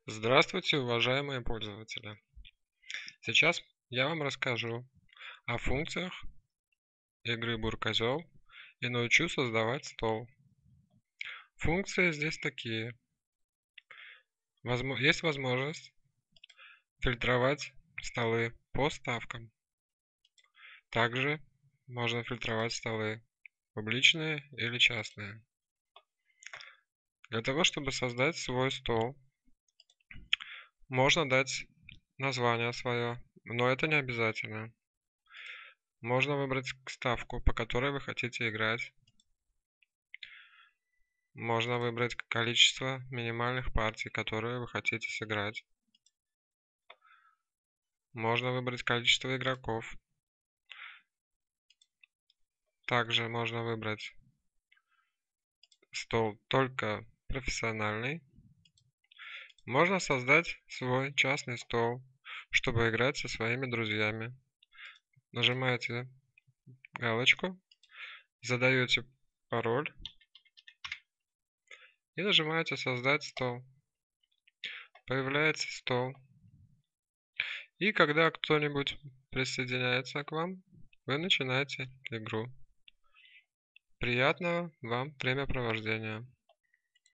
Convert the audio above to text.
Здравствуйте, уважаемые пользователи! Сейчас я вам расскажу о функциях игры Буркозел и научу создавать стол. Функции здесь такие. Есть возможность фильтровать столы по ставкам. Также можно фильтровать столы публичные или частные. Для того, чтобы создать свой стол, можно дать название свое, но это не обязательно. Можно выбрать ставку, по которой вы хотите играть. Можно выбрать количество минимальных партий, которые вы хотите сыграть. Можно выбрать количество игроков. Также можно выбрать стол только профессиональный. Можно создать свой частный стол, чтобы играть со своими друзьями. Нажимаете галочку, задаете пароль и нажимаете «Создать стол». Появляется стол. И когда кто-нибудь присоединяется к вам, вы начинаете игру. Приятного вам времяпровождения!